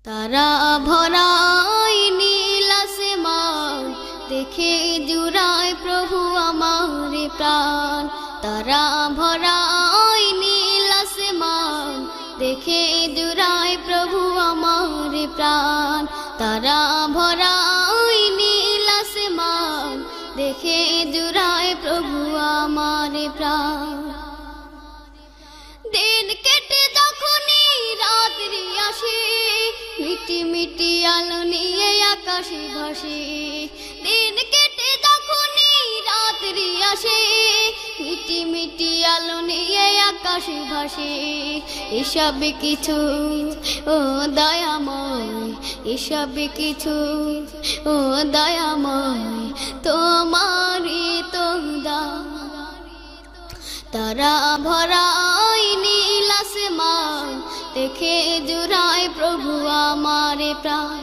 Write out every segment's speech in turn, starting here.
তারা ভরাই নীল আসমান, দেখে জুড়ায় প্রভু আমার প্রাণ। তারা ভরাই নীল আসমান, দেখে জুড়ায় প্রভু আমার প্রাণ। তারা ভরাই নীল আসমান, দেখে জুড়ায় প্রভু আমার প্রাণ। দিন কেটে যখনই রাত্রি আসে, মিটি মিটি আলো নিয়ে আকাশে ভাসে। দিন কেটে যখনই রাত্রি আসে, মিটি মিটি আলো নিয়ে আকাশে ভাসে। এসব কিছু ও দয়াময়, এসব কিছু ও দয়াময়, তোমারই তো দান। তারা ভরাই নীল আসমান, দেখে জুড়ায় প্রভু আমার প্রাণ।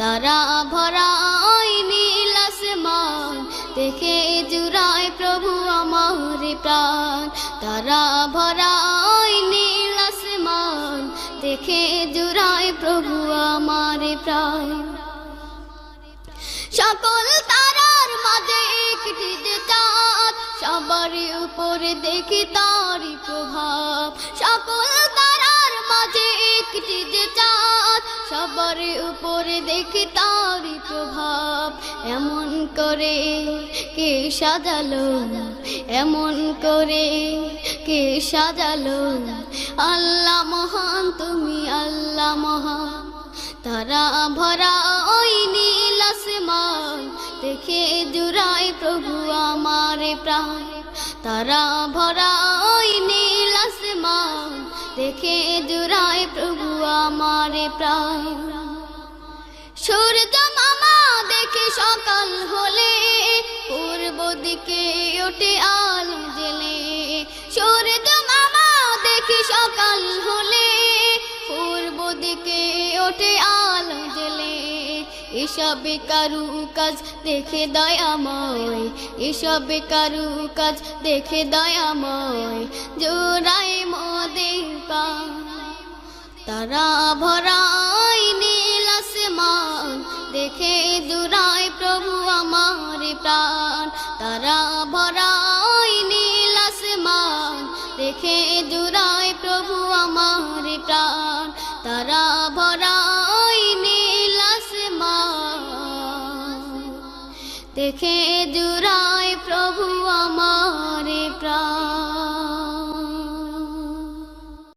তারা ভরাই নীল আসমান, দেখে জুড়ায় প্রভু আমার প্রাণ। তারা ভরাই নীল আসমান, দেখে জুড়ায় প্রভু আমার প্রাণ। সকল তারার মাঝে একটি যে চাঁদ, সবার উপরে দেখি তারই প্রভাব। সকল তারার মাঝে একটি যে চাঁদ, সবার উপরে দেখি তারই প্রভাব। এমন করে কে সাজালো, এমন করে কে সাজালো, আল্লাহ মহান, তুমি আল্লাহ মহান। তারা ভরা ওই নীল আসমান, দেখে জুড়ায় প্রভু আমার প্রাণ। তারা ভরা ওই নীল আসমান, দেখে জুড়ায় প্রভু আমার প্রাণ। সূর্য মামা দেখে সকাল হলে, পূর্ব দিকে ওঠে আলো জেলে। সূর্য মামা দেখে সকাল হলে, পূর্ব দিকে ওঠে আলো জেলে। এসব কারু কাজ দেখে দয়াময়, এসব কারু কাজ দেখে দয়াময়, জোড়ায় মোদের প্রাণ। তারা ভরাই নীল আসমান, দেখে জুড়ায় প্রভু আমার প্রাণ। তারা ভরাই নীল আসমান, দেখে জুড়ায় প্রভু আমার প্রাণ। তারা ভরা